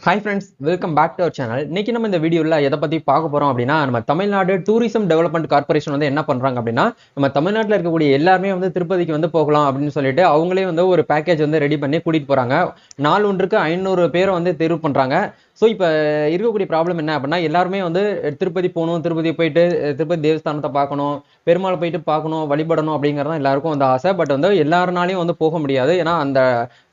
Hi friends, welcome back to our channel. இன்னைக்கு நம்ம இந்த வீடியோவில் எதை பற்றி பார்க்க போகிறோம் அப்படின்னா, நம்ம தமிழ்நாடு டூரிசம் டெவலப்மெண்ட் கார்பரேஷன் வந்து என்ன பண்ணுறாங்க அப்படின்னா, நம்ம தமிழ்நாட்டில் இருக்கக்கூடிய எல்லாருமே வந்து திருப்பதிக்கு வந்து போகலாம் அப்படின்னு சொல்லிட்டு அவங்களே வந்து ஒரு பேக்கேஜ் வந்து ரெடி பண்ணி கூட்டிகிட்டு போகிறாங்க. நாள் ஒன்றுக்கு 500 பேரை வந்து தேர்வு பண்ணுறாங்க. ஸோ இப்போ இருக்கக்கூடிய ப்ராப்ளம் என்ன அப்படின்னா, எல்லாருமே வந்து திருப்பதி போகணும், திருப்பதி போயிட்டு திருப்பதி தேவஸ்தானத்தை பார்க்கணும், பெருமாள் போயிட்டு பார்க்கணும், வழிபடணும் அப்படிங்கிறது தான் எல்லாருக்கும் வந்து ஆசை. பட் வந்து எல்லாருனாலையும் வந்து போக முடியாது. ஏன்னா அந்த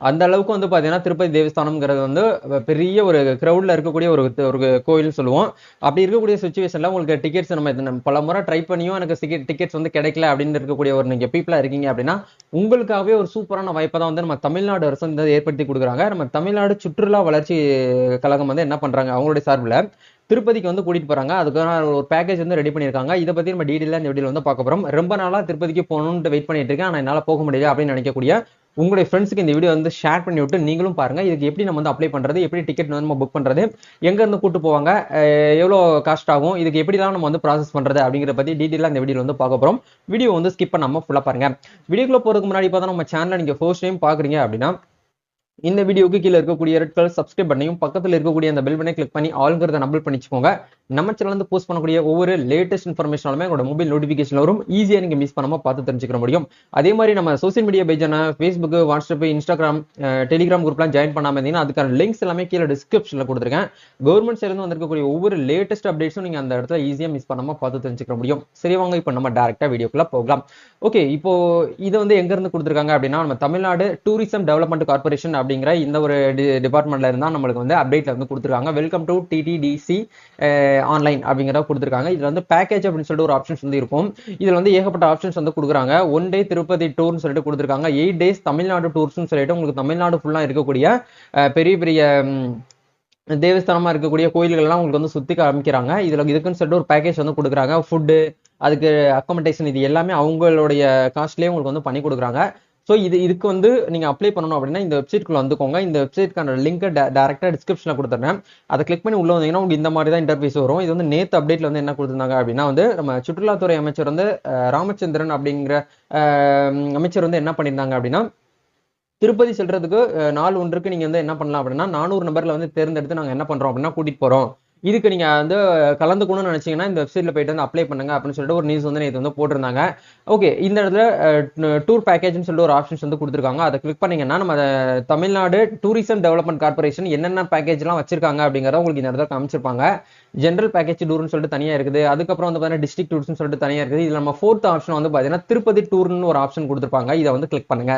அந்த அளவுக்கு வந்து பார்த்தீங்கன்னா திருப்பதி தேவஸ்தானம்ங்கிறது வந்து பெரிய ஒரு கிரௌட்ல இருக்கக்கூடிய ஒரு ஒரு கோயில்னு சொல்லுவோம். அப்படி இருக்கக்கூடிய சுச்சுவேஷன்ல உங்களுக்கு டிக்கெட்ஸ் நம்ம பல முறை ட்ரை பண்ணியும் எனக்கு டிக்கெட்ஸ் வந்து கிடைக்கல அப்படின்னு இருக்கக்கூடிய ஒரு நீங்க பீப்புளா இருக்கீங்க அப்படின்னா, உங்களுக்காகவே ஒரு சூப்பரான வாய்ப்பை தான் வந்து நம்ம தமிழ்நாடு அரசு வந்து ஏற்படுத்தி கொடுக்குறாங்க. நம்ம தமிழ்நாடு சுற்றுலா வளர்ச்சி கழகம் வந்து என்ன பண்றாங்க, அவங்களுடைய சார்பில் திருப்பதிக்கு வந்து கூட்டிட்டு போறாங்க. அதுக்கான ஒரு பேக்கேஜ் வந்து ரெடி பண்ணியிருக்காங்க. இதை பத்தி நம்ம டீடைலா இந்த வீடியோல வந்து பார்க்க போறோம். ரொம்ப நாளா திருப்பதிக்கு போகணும்னு வெயிட் பண்ணிட்டு இருக்கேன், ஆனா என்னால போக முடியல அப்படின்னு நினைக்கக்கூடிய உங்களுடைய ஃப்ரெண்ட்ஸ்க்கு இந்த வீடியோ வந்து ஷேர் பண்ணி விட்டு நீங்களும் பாருங்க. இதுக்கு எப்படி நம்ம வந்து அப்ளை பண்றது, எப்படி டிக்கெட் வந்து நம்ம புக் பண்றது, எங்க இருந்து கூட்டு போவாங்க, எவ்வளோ காஸ்ட் ஆகும், இதுக்கு எப்படிலாம் நம்ம வந்து ப்ராசஸ் பண்றது அப்படிங்கிற பத்தி டீடைலா இந்த வீடியோ வந்து பார்க்க போறோம். வீடியோ வந்து ஸ்கிப் பண்ணாம ஃபுல்லா பாருங்க. வீடியோக்குள்ள போறதுக்கு முன்னாடி பார்த்தா நம்ம சேனலை நீங்க ஃபர்ஸ்ட் டைம் பாக்குறீங்க அப்படின்னா, இந்த வீடியோக்கு கீழே இருக்கக்கூடிய ரெட் கலர் சப்ஸ்கிரைப் பண்ணையும் பக்கத்தில் இருக்கக்கூடிய அந்த பெல் பட்டனை கிளிக் பண்ணி ஆல்ங்கிறத நம்பல் பண்ணிச்சுக்கோங்க. நம்ம சேனல் வந்து போஸ்ட் பண்ணக்கூடிய ஒவ்வொரு லேட்டஸ்ட் இன்ஃபர்மேஷனாலுமே உங்களோட மொபைல் நோட்டிஃபிகேஷன் வரும். ஈஸியாக நீங்க மிஸ் பண்ணாம பார்த்து தெரிஞ்சுக்க முடியும். அதே மாதிரி நம்ம சோசியல் மீடியா பேஜான ஃபேஸ்புக், வாட்ஸ்அப், இன்ஸ்டாகிராம், டெலிகிராம் குரூப்லாம் ஜாயின் பண்ணாம இருந்தீங்கன்னா அதுக்கான லிங்க்ஸ் எல்லாமே கீழே டிஸ்கிரிப்ஷன்ல கொடுத்துருக்கேன். கவர்மெண்ட் சைடு வந்து வந்திருக்கக்கூடிய ஒவ்வொரு லேட்டஸ்ட் அப்டேட்ஸும் நீங்க அந்த இடத்துல ஈஸியாக மிஸ் பண்ணாம பார்த்து தெரிஞ்சுக்க முடியும். சரி, வாங்க இப்போ நம்ம டேரக்டா வீடியோக்குள்ள போகலாம். ஓகே, இப்போ இது வந்து எங்க இருந்து கொடுத்துருக்காங்க அப்படின்னா, நம்ம தமிழ்நாடு டூரிசம் டெவலப்மெண்ட் கார்பரேஷன் அப்படிங்கிற இந்த ஒரு டிபார்ட்மெண்ட்ல இருந்தா நம்மளுக்கு வந்து அப்டேட்ல வந்து கொடுத்துருக்காங்க. வெல்கம் டு டிடிடிசி ஆன்லைன் அப்படிங்கிறத கொடுத்துருக்காங்க. இதுல வந்து பேக்கேஜ் அப்படின்னு சொல்லிட்டு ஒரு ஆப்ஷன்ஸ் வந்து இருக்கும். இதுல வந்து ஏகப்பட்ட ஆப்ஷன்ஸ் வந்து கொடுக்குறாங்க. 1 டே திருப்பதி டூர்னு சொல்லிட்டு கொடுத்துருக்காங்க. 8 டேஸ் தமிழ்நாடு டூர்ஸ்னு சொல்லிட்டு உங்களுக்கு தமிழ்நாடு ஃபுல்லா இருக்கக்கூடிய பெரிய பெரிய தேவஸ்தானமா இருக்கக்கூடிய கோயில்கள்லாம் உங்களுக்கு வந்து சுத்தி காமிக்கிறாங்க. இதுக்குன்னு சொல்லிட்டு ஒரு பேக்கேஜ் வந்து கொடுக்குறாங்க. ஃபுட்டு, அதுக்கு அக்காமடேஷன், இது எல்லாமே அவங்களுடைய காஸ்ட்லயே உங்களுக்கு வந்து பண்ணி கொடுக்குறாங்க. ஸோ இதுக்கு வந்து நீங்க அப்ளை பண்ணணும் அப்படின்னா இந்த வெப்சைட்குள்ள வந்துக்கோங்க. இந்த வெப்சைட்க்கான லிங்க் டேரக்டா டிஸ்கிரிப்ஷன்ல கொடுத்துறேன். அதை கிளிக் பண்ணி உள்ள வந்தீங்கன்னா உங்களுக்கு இந்த மாதிரி தான் இன்டர்ஃபேஸ் வரும். இது வந்து நேத்து அப்டேட்ல வந்து என்ன கொடுத்திருந்தாங்க அப்படின்னா வந்து நம்ம சுற்றுலாத்துறை அமைச்சர் வந்து ராமச்சந்திரன் அப்படிங்கிற அமைச்சர் வந்து என்ன பண்ணியிருந்தாங்க அப்படின்னா, திருப்பதி செல்றதுக்கு நாள் ஒன்றுக்கு நீங்க வந்து என்ன பண்ணலாம் அப்படின்னா 400 நம்பர்ல வந்து தேர்ந்தெடுத்து நாங்க என்ன பண்றோம் அப்படின்னா கூட்டிட்டு போறோம். இதுக்கு நீங்க வந்து கலந்துக்கணும்னு நினைச்சீங்கன்னா இந்த வெப்சைட்ல போயிட்டு வந்து அப்ளை பண்ணுங்க அப்படின்னு சொல்லிட்டு ஒரு நியூஸ் வந்து நேற்று வந்து போட்டிருந்தாங்க. ஓகே, இந்த இடத்துல டூர் பேக்கேஜ்னு சொல்லிட்டு ஒரு ஆப்ஷன்ஸ் வந்து கொடுத்துருக்காங்க. அதை கிளிக் பண்ணீங்கன்னா நம்ம தமிழ்நாடு டூரிசம் டெவலப்மெண்ட் கார்பரேஷன் என்னென்ன பேக்கேஜ்லாம் வச்சிருக்காங்க அப்படிங்கிறத உங்களுக்கு இந்த இடத்துல காமிச்சிருப்பாங்க. ஜென்ரல் பேக்கேஜ் டூர்னு சொல்லிட்டு தனியா இருக்குது. அதுக்கப்புறம் வந்து பார்த்தீங்கன்னா டிஸ்ட்ரிக்ட் டூர்ஸ்னு சொல்லிட்டு தனியா இருக்குது. இதுல நம்ம 4th ஆப்ஷன் வந்து பார்த்தீங்கன்னா திருப்பதி டூர்னு ஒரு ஆப்ஷன் கொடுத்துருப்பாங்க. இதை வந்து கிளிக் பண்ணுங்க.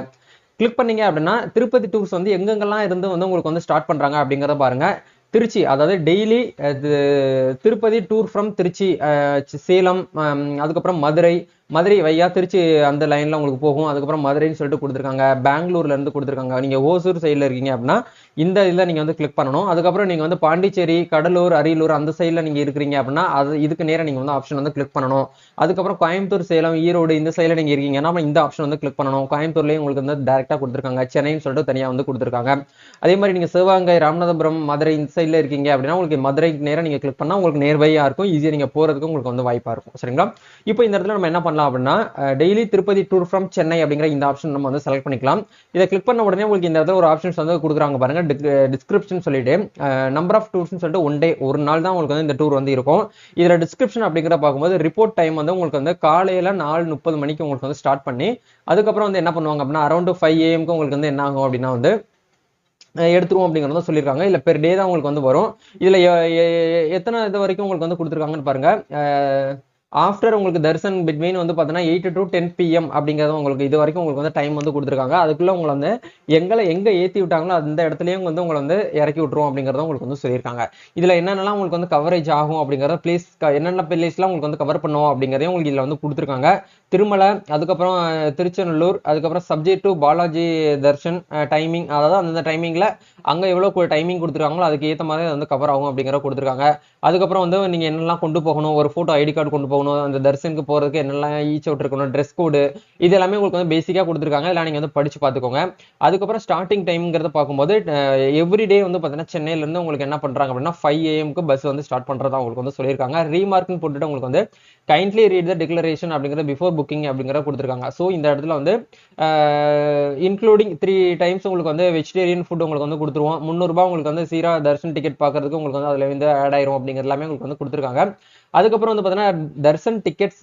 கிளிக் பண்ணீங்க அப்படின்னா திருப்பதி டூர்ஸ் வந்து எங்கெங்கெல்லாம் இருந்து வந்து உங்களுக்கு வந்து ஸ்டார்ட் பண்றாங்க அப்படிங்கிறத பாருங்க. திருச்சி, அதாவது daily Tirupati tour from Trichy, Salem, அதுக்கப்புறம் மதுரை, மதுரை வையா திருச்சி அந்த லைன்ல உங்களுக்கு போகும். அதுக்கப்புறம் மதுரைன்னு சொல்லிட்டு கொடுத்துருக்காங்க. பெங்களூர்ல இருந்து கொடுத்துருக்காங்க. நீங்க ஓசூர் சைட்ல இருக்கீங்க அப்படின்னா இந்த இதுல நீங்க வந்து கிளிக் பண்ணணும். அதுக்கப்புறம் நீங்க வந்து பாண்டிச்சேரி, கடலூர், அரியலூர் அந்த சைட்ல நீங்க இருக்கிறீங்க அப்படின்னா அது இதுக்கு நேரம் நீங்க வந்து ஆப்ஷன் வந்து கிளிக் பண்ணணும். அதுக்கப்புறம் கோயம்புத்தூர், சேலம், ஈரோடு இந்த சைட்ல நீங்க இருக்கீங்கன்னா இந்த ஆப்ஷன் வந்து கிளிக் பண்ணணும். கோயம்புத்தூர்லயும் உங்களுக்கு வந்து டைரக்டா கொடுத்துருக்காங்க. சென்னைன்னு சொல்லிட்டு தனியா வந்து கொடுத்துருக்காங்க. அதே மாதிரி நீங்க சிவகங்கை, ராமநாதபுரம், மதுரை இந்த சைட்ல இருக்கீங்க அப்படின்னா உங்களுக்கு மதுரைக்கு நேரம் நீங்க கிளிக் பண்ணா உங்களுக்கு நேர்வையா இருக்கும். ஈஸியா நீங்க போறதுக்கு உங்களுக்கு வந்து வாய்ப்பா இருக்கும். சரிங்களா? இப்போ இந்த இடத்துல நம்ம என்ன பண்ணலாம் அப்படின்னா, daily Tirupati tour from Chennai அப்படிங்கிற இந்த ஆப்ஷன் நம்ம வந்து செலக்ட் பண்ணிக்கலாம். இதை கிளிக் பண்ண உடனே உங்களுக்கு இந்த இடத்துல ஒரு ஆப்ஷன்ஸ் வந்து கொடுக்குறாங்க பாருங்க. டிஸ்கிரிப்ஷன் சொல்லிட்டு நம்பர் ஆஃப் டூர்ஸ் சொல்லிட்டு 1 டே, ஒரு நாள் தான் உங்களுக்கு வந்து இந்த டூர் வந்து இருக்கும். இதுல டிஸ்கிரிப்ஷன் அப்படிங்கிற பார்க்கும்போது ரிப்போர்ட் டைம் வந்து உங்களுக்கு வந்து காலையில 4:30 மணிக்கு உங்களுக்கு வந்து ஸ்டார்ட் பண்ணி அதுக்கப்புறம் வந்து என்ன பண்ணுவாங்க அப்படின்னா அரௌண்ட் 5 AM உங்களுக்கு வந்து என்ன ஆகும் அப்படின்னா வந்து எடுத்துருவோம் அப்படிங்கிறத சொல்லியிருக்காங்க. இல்ல பெர் டே தான் உங்களுக்கு வந்து வரும். இதுல எத்தனை இது வரைக்கும் உங்களுக்கு வந்து கொடுத்துருக்காங்கன்னு பாருங்க. ஆஃப்டர் உங்களுக்கு தரிசன் பிட்வீன் வந்து பார்த்தீங்கன்னா 8 to 10 PM அப்படிங்கிறது உங்களுக்கு இது வரைக்கும் உங்களுக்கு வந்து டைம் வந்து கொடுத்துருக்காங்க. அதுக்குள்ள உங்களை வந்து எங்க ஏற்றி விட்டாங்களோ அந்த இடத்துலயும் வந்து உங்களை வந்து இறக்கி விட்டுரும் அப்படிங்கிறத உங்களுக்கு வந்து சொல்லியிருக்காங்க. இதுல என்னென்னலாம் உங்களுக்கு வந்து கவரேஜ் ஆகும் அப்படிங்கிறத பிளேஸ், என்னென்ன பிளேஸ்லாம் உங்களுக்கு வந்து கவர் பண்ணுவோம் அப்படிங்கிறதையும் உங்களுக்கு இதுல வந்து கொடுத்துருக்காங்க. திருமலை, அதுக்கப்புறம் திருச்செநல்லூர், அதுக்கப்புறம் subject to Balaji Darshan timing, அதாவது அந்த டைமிங்ல அங்க எவ்வளவு டைமிங் கொடுத்துருக்காங்களோ அதுக்கு ஏற்ற மாதிரி வந்து கவர் ஆகும் அப்படிங்கிற கொடுத்துருக்காங்க. அதுக்கப்புறம் வந்து நீங்க என்னெல்லாம் கொண்டு போகணும், ஒரு போட்டோ ஐடி கார்டு கொண்டு போகணும், போகணும், அந்த தரிசனுக்கு போறதுக்கு என்னெல்லாம் ஈச் அவுட் இருக்கணும், ட்ரெஸ் கோடு, இது எல்லாமே உங்களுக்கு வந்து பேசிக்கா கொடுத்துருக்காங்க. இதெல்லாம் நீங்க வந்து படிச்சு பார்த்துக்கோங்க. அதுக்கப்புறம் ஸ்டார்டிங் டைம்ங்கிறத பார்க்கும்போது எவ்ரிடே வந்து பார்த்தீங்கன்னா சென்னையில இருந்து உங்களுக்கு என்ன பண்றாங்க அப்படின்னா 5 AM பஸ் வந்து ஸ்டார்ட் பண்றதா உங்களுக்கு வந்து சொல்லியிருக்காங்க. ரீமார்க்னு போட்டுட்டு உங்களுக்கு வந்து கைண்ட்லி ரீட் த டிக்ளரேஷன் அப்படிங்கிற பிஃபோர் புக்கிங் அப்படிங்கிற கொடுத்துருக்காங்க. ஸோ இந்த இடத்துல வந்து இன்க்ளூடிங் 3 டைம்ஸ் உங்களுக்கு வந்து வெஜிடேரியன் ஃபுட் உங்களுக்கு வந்து கொடுத்துருவோம். 300 ரூபாய் உங்களுக்கு வந்து சீரா தர்ஷன் டிக்கெட் பார்க்கறதுக்கு உங்களுக்கு வந்து அதுல வந்து ஆட் ஆயிரும் அப்படிங்கிற எல்லாமே உங்களுக்கு வந்து கொடுத்துருக்காங்க. அதுக்கப்புறம் வந்து பார்த்தீங்கன்னா darshan tickets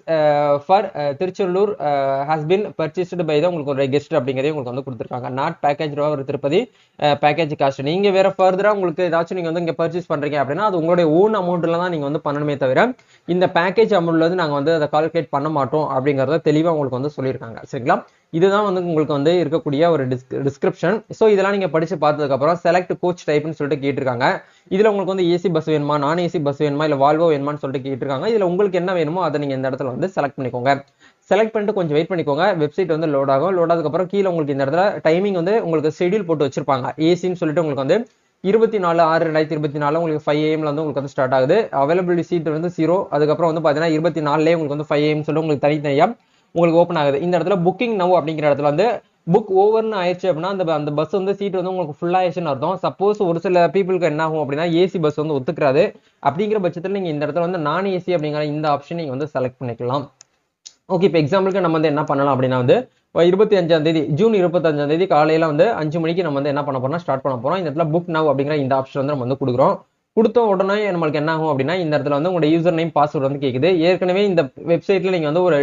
for Thiruchellur has been purchased by தான் உங்களுக்கு ஒரு கெஸ்ட் அப்படிங்கிறதே உங்களுக்கு வந்து கொடுத்துருக்காங்க. நாட் பேக்கேஜ் ஒரு திருப்பதி பேக்கேஜ் காஸ்ட். நீங்க வேற ஃபர்தரா உங்களுக்கு ஏதாச்சும் நீங்க வந்து இங்க பர்ச்சேஸ் பண்றீங்க அப்படின்னா அது உங்களுடைய ஓன் அமௌண்ட்ல தான் நீங்க வந்து பண்ணணுமே தவிர இந்த பேக்கேஜ் அமௌண்ட்ல வந்து நாங்க வந்து அதை கால்குலேட் பண்ண மாட்டோம் அப்படிங்கறத தெளிவா உங்களுக்கு வந்து சொல்லியிருக்காங்க. சரிங்களா? இதுதான் வந்து உங்களுக்கு வந்து இருக்கக்கூடிய ஒரு டிஸ்கிரிப்ஷன். ஸோ இதெல்லாம் நீங்க படிச்சு பார்த்ததுக்கு அப்புறம் செலக்ட் கோச் டைப்னு சொல்லிட்டு கேட்டிருக்காங்க. இதுல உங்களுக்கு வந்து ஏசி பஸ் வேணுமா, நான் ஏசி பஸ் வேணுமா, இல்ல வால்வோ வேணுமான்னு சொல்லிட்டு கேட்டிருக்காங்க. இதுல உங்களுக்கு என்ன வேணுமோ அதை நீங்க இந்த இடத்துல வந்து செலக்ட் பண்ணிக்கோங்க. செலக்ட் பண்ணிட்டு கொஞ்சம் வெயிட் பண்ணிக்கோங்க. வெப்சைட் வந்து லோட் ஆகும். லோட் ஆனதுக்கு அப்புறம் கீழே உங்களுக்கு இந்த இடத்துல டைமிங் வந்து உங்களுக்கு ஷெட்யூல் போட்டு வச்சிருப்பாங்க. ஏசின்னு சொல்லிட்டு உங்களுக்கு வந்து 24/6/2024 உங்களுக்கு 5 AM வந்து உங்களுக்கு வந்து ஸ்டார்ட் ஆகுது. அவைலபிலிட்டி சீட் வந்து 0. அதுக்கப்புறம் வந்து பாத்தீங்கன்னா 24 உங்களுக்கு வந்து 5 AM சொல்லிட்டு உங்களுக்கு தனித்தனியா உங்களுக்கு ஓப்பன் ஆகுது. இந்த இடத்துல புக்கிங் நவ் அப்படிங்கிற இடத்துல வந்து புக் ஓவர்னு ஆயிடுச்சு அப்படின்னா அந்த பஸ் வந்து சீட் வந்து உங்களுக்கு ஃபுல் ஆயிடுச்சுன்னு அர்த்தம். சப்போஸ் ஒரு சில பீப்புளுக்கு என்ன ஆகும் அப்படின்னா ஏசி பஸ் வந்து ஒத்துக்கிறாது. அப்படிங்கிற பட்சத்தில் நீங்க இந்த இடத்துல வந்து நான் ஏசி அப்படிங்கிற இந்த ஆப்ஷன் நீங்க வந்து செலக்ட் பண்ணிக்கலாம். ஓகே, இப்போ எக்ஸாம்பிளுக்கு நம்ம வந்து என்ன பண்ணலாம் அப்படின்னா வந்து 25ஆம் தேதி ஜூன் 25ஆம் தேதி காலையில வந்து 5 மணிக்கு நம்ம வந்து என்ன பண்ண போறோம்னா ஸ்டார்ட் பண்ண போறோம். இந்த இடத்துல புக் நவ் அப்படிங்கிற இந்த ஆப்ஷன் வந்து நம்ம வந்து கொடுக்குறோம். கொடுத்த உடனே நம்மளுக்கு என்ன ஆகும் அப்படின்னா இந்த இடத்துல வந்து உங்களோட யூசர் நேம் பாஸ்வேர்டு வந்து கேக்குது. ஏற்கனவே இந்த வெப்சைட்ல நீங்க வந்து ஒரு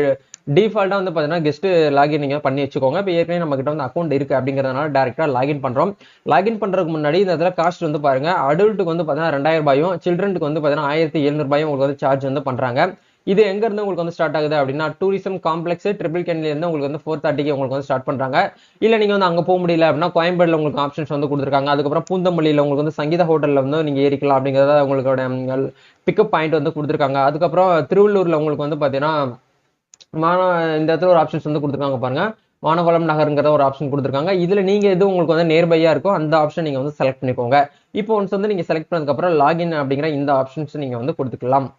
டிஃபால்ட்டா வந்து பாத்தீங்கன்னா கெஸ்ட் லாகின் நீங்க பண்ணி வச்சுக்கோங்க. இப்போ ஏற்கனவே நம்ம கிட்ட வந்து அக்கௌண்ட் இருக்கு அப்படிங்கறதுனால டைரக்டா லாகின் பண்றோம். லாகின் பண்றதுக்கு முன்னாடி இந்த இடத்துல காஸ்ட் வந்து பாருங்க, அடல்ட்டுக்கு வந்து பாத்தீங்கன்னா 2000 ரூபாயும், சில்ட்ரனுக்கு வந்து பாத்தீங்கன்னா 1700 ரூபாயும் உங்களுக்கு வந்து சார்ஜ் வந்து பண்றாங்க. இது எங்க இருந்து உங்களுக்கு வந்து ஸ்டார்ட் ஆகுது அப்படின்னா டூரிசம் காம்ப்ளெக்ஸ் ட்ரிபிள் கேன்ல இருந்து உங்களுக்கு வந்து 4:30க்கு உங்களுக்கு வந்து ஸ்டார்ட் பண்றாங்க. இல்ல நீங்க வந்து அங்க போக முடியல அப்படின்னா கோயம்பேடுல உங்களுக்கு ஆப்ஷன்ஸ் வந்து கொடுத்துருக்காங்க. அதுக்கப்புறம் பூந்தமல்லியில உங்களுக்கு வந்து சங்கீதா ஹோட்டல்ல வந்து நீங்க ஏறிக்கலாம் அப்படிங்கறத உங்களோட பிக்கப் பாயிண்ட் வந்து கொடுத்துருக்காங்க. அதுக்கப்புறம் திருவள்ளூர்ல உங்களுக்கு வந்து பாத்தீங்கன்னா இந்த இடத்துல ஒரு ஆப்ஷன்ஸ் வந்து கொடுத்துருக்காங்க பாருங்க, வானவளம் நகருங்கிற ஒரு ஆப்ஷன் கொடுத்துருக்காங்க. இதுல நீங்க எது உங்களுக்கு வந்து நேர்பையா இருக்கோ அந்த ஆப்ஷன் நீங்க வந்து செலக்ட் பண்ணிக்கோங்க. இப்போ ஒன்ஸ் வந்து நீங்க செலக்ட் பண்ணதுக்கு அப்புறம் லாகின் அப்படிங்கிற இந்த ஆப்ஷன்ஸ் நீங்க வந்து கொடுத்துக்கலாம்.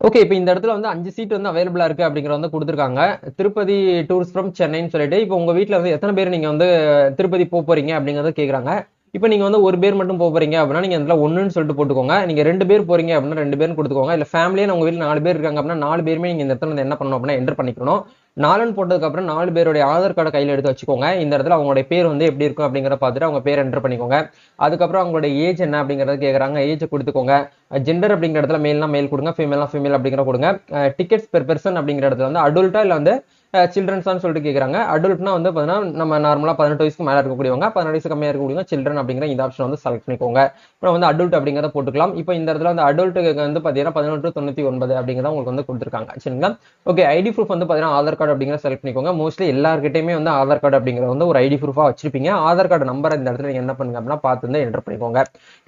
ஓகே, இப்போ இந்த இடத்துல வந்து 5 சீட் வந்து அவைலபிளா இருக்கு அப்படிங்கிற வந்து கொடுத்துருக்காங்க. திருப்பதி டூர்ஸ் ஃப்ரம் சென்னைன்னு சொல்லிட்டு இப்போ உங்க வீட்டுல வந்து எத்தனை பேர் நீங்க வந்து திருப்பதி போறீங்க அப்படிங்கறத கேக்குறாங்க. இப்போ நீங்க வந்து ஒரு பேர் மட்டும் போறீங்க அப்படின்னா நீங்க இதுல 1ன்னு சொல்லிட்டு போட்டுக்கோங்க. நீங்க 2 பேர் போறீங்க அப்படின்னா 2 பேரும் கொடுத்துக்கோங்க. இல்ல ஃபேமிலியா உங்க வீட்டுல 4 பேர் இருக்காங்க அப்படின்னா 4 பேருமே நீங்க இந்த இடத்துல வந்து என்ன பண்ணணும் அப்படின்னா என்டர் பண்ணிக்கணும். 4ன்னு போட்டதுக்கு அப்புறம் 4 பேருடைய ஆதார் கார்டை கையில எடுத்து வச்சுக்கோங்க. இந்த இடத்துல அவங்களுடைய பேர் வந்து எப்படி இருக்கும் அப்படிங்கிற பார்த்துட்டு அவங்க பேர் என்டர் பண்ணிக்கோங்க. அதுக்கப்புறம் அவங்களுடைய ஏஜ் என்ன அப்படிங்கறத கேக்குறாங்க, ஏஜ் கொடுத்துக்கோங்க. ஜெண்டர் அப்படிங்கிற இடத்துல மேல்னா மேல் கொடுங்க, ஃபீமேல்னா ஃபீமேல் அப்படிங்கிற கொடுங்க. டிக்கெட்ஸ் பெர் பெர்சன் அப்படிங்கிற இடத்துல வந்து அடல்ட்டா இல்ல வந்து சில்ட்ரன்ஸ் தான் சொல்லிட்டு கேக்குறாங்க. அடல்ட்னா வந்து பாத்தீங்கன்னா நம்ம நார்மலா 18 வயசுக்கு மேல இருக்கக்கூடியவங்க, 18 வயசு கம்மியா இருக்கக்கூடியவங்க சில்ட்ரன் அப்படிங்கிற இந்த ஆப்ஷன் வந்து செலக்ட் பண்ணிக்கோங்க. அப்புறம் வந்து அடல்ட் அப்படிங்கிறத போட்டுக்கலாம். இப்போ இந்த இடத்துல வந்து அடல்ட்டுக்கு வந்து பாத்தீங்கன்னா 18-99 அப்படிங்கிறத உங்களுக்கு வந்து கொடுத்துருக்காங்க. சரிங்களா? ஓகே, ஐடி ப்ரூஃப் வந்து பாத்தீங்கன்னா ஆதார் கார்டு அப்படிங்கிற செலக்ட் பண்ணிக்கோங்க. மோஸ்ட்லி எல்லார்கிட்டயுமே வந்து ஆதார் கார்டு அப்படிங்கிற வந்து ஒரு ஐடி ப்ரூஃபா வச்சிருப்பீங்க. ஆதார் கார்டு நம்பர் இந்த இடத்துல நீங்க என்ன பண்ணுங்க அப்படின்னா பார்த்து வந்து என்டர் பண்ணிக்கோங்க.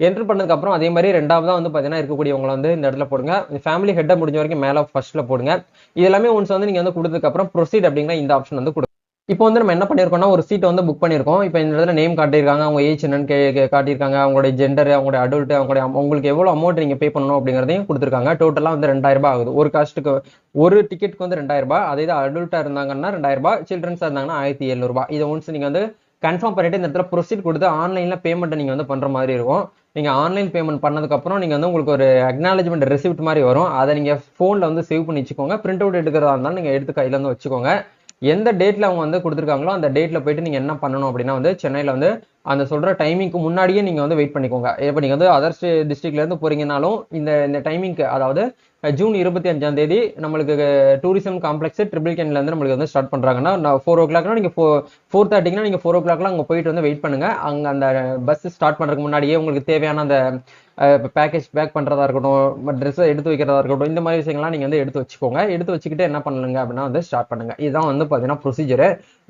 என்டர் பண்ணதுக்கு அப்புறம் அதே மாதிரி ரெண்டாவதா வந்து பாத்தீங்கன்னா இருக்கக்கூடியவங்க வந்து இந்த இடத்துல போடுங்க. ஃபேமிலி ஹெட்டை முடிஞ்ச வரைக்கும் மேல ஃபர்ஸ்ட்ல போடுங்க. இது எல்லாமே ஒன்ஸ் வந்து நீங்க வந்து கொடுத்ததுக்கு அப்புறம் ப்ரொசீட் அப்படிங்கிற இந்த ஆப்ஷன் வந்து கொடுங்க. இப்போ வந்து நம்ம என்ன பண்ணிருக்கோம்னா ஒரு சீட் வந்து புக் பண்ணிருக்கோம். இப்போ இந்த இடத்துல நேம் காட்டியிருக்காங்க, அவங்க ஏஜ் என்னன்னு காட்டியிருக்காங்க, அவங்களுடைய ஜெண்டர், அவங்களுடைய அடல்ட், அவங்களுடைய உங்களுக்கு எவ்வளவு அமௌண்ட் நீங்க பே பண்ணணும் அப்படிங்கறதையும் கொடுத்துருக்காங்க. டோட்டலா வந்து 2000 ரூபாய் ஆகுது ஒரு காஸ்ட்டுக்கு. ஒரு டிக்கெட்டுக்கு வந்து 2000 ரூபாய். அதே இது அடல்ட்டா இருந்தாங்கன்னா 2000 ரூபாய், சில்ட்ரன்ஸா இருந்தாங்கன்னா 1700 ரூபாய். இதை ஒன்ஸ் நீங்க வந்து கன்ஃபார்ம் பண்ணிட்டு இந்த இடத்துல ப்ரொசீட் கொடுத்து ஆன்லைன்ல பேமெண்ட் நீங்க வந்து பண்ற மாதிரி இருக்கும். நீங்க ஆன்லைன் பேமெண்ட் பண்ணதுக்கு அப்புறம் நீங்க வந்து உங்களுக்கு ஒரு அக்னாலஜ்மெண்ட் ரெசிப்ட் மாதிரி வரும். அதை நீங்க போன்ல வந்து சேவ் பண்ணி வச்சுக்கோங்க. பிரிண்ட் அவுட் எடுக்கிறதா இருந்தாலும் நீங்க எடுத்து கையில வந்து வச்சுக்கோங்க. எந்த டேட்ல அவங்க வந்து கொடுத்துருக்காங்களோ அந்த டேட்ல போயிட்டு நீங்க என்ன பண்ணணும் அப்படின்னா வந்து சென்னையில வந்து அந்த சொல்ற டைமிங்க்கு முன்னாடியே நீங்க வந்து வெயிட் பண்ணிக்கோங்க. இப்போ நீங்க வந்து அதர் டிஸ்ட்ரிக்ட்ல இருந்து போறீங்கனாலும் இந்த டைமிங்க்கு, அதாவது ஜூன் 25ஆம் தேதி நம்மளுக்கு டூரிசம் காம்ப்ளெக்ஸ் ட்ரிபிள் கேன்ல இருந்து நம்மளுக்கு வந்து ஸ்டார்ட் பண்றாங்கன்னா 4 o'clock நீங்க 4:30க்குனா நீங்க 4 o'clock அங்க போயிட்டு வந்து வெயிட் பண்ணுங்க. அங்க அந்த பஸ் ஸ்டார்ட் பண்றதுக்கு முன்னாடியே உங்களுக்கு தேவையான அந்த பேக்கேஜ் பேக் பண்றதா இருக்கட்டும், ட்ரெஸ் எடுத்து வைக்கிறதா இருக்கட்டும், இந்த மாதிரி விஷயங்கள்லாம் நீங்க வந்து எடுத்து வச்சுக்கோங்க. எடுத்து வச்சுக்கிட்டு என்ன பண்ணுங்க அப்படின்னா வந்து ஸ்டார்ட் பண்ணுங்க. இதுதான் வந்து பாத்தீங்கன்னா ப்ரொசீஜர்.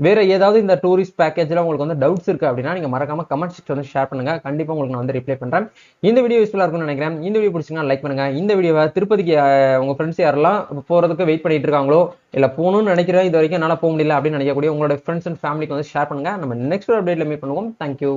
வேற ஏதாவது இந்த டூரிஸ்ட் பேக்கேஜ்ல உங்களுக்கு வந்து டவுட்ஸ் இருக்கு அப்படின்னா நீங்க மறக்காம கமெண்ட் செக்ஷன் வந்து ஷேர் பண்ணுங்க. கண்டிப்பா உங்களுக்கு நான் வந்து ரிப்ளை பண்றேன். இந்த வீடியோ யூஸ்ஃபுல்லா இருக்கும்னு நினைக்கிறேன். இந்த வீடியோ பிடிச்சிங்கன்னா லைக் பண்ணுங்க. இந்த வீடியோவை திருப்பதிக்கு உங்க ஃப்ரெண்ட்ஸ் யாரெல்லாம் போறதுக்கு வெயிட் பண்ணிட்டு இருக்காங்களோ, இல்ல போகணும்னு நினைக்கிறேன் இது வரைக்கும் என்னால போக முடியல அப்படின்னு நினைக்கக்கூடிய உங்களோட ஃப்ரெண்ட்ஸ் அண்ட் ஃபேமிலிக்கு வந்து ஷேர் பண்ணுங்க. நம்ம நெக்ஸ்ட் அப்டேட்ல மீட் பண்ணுவோம். தேங்க்யூ.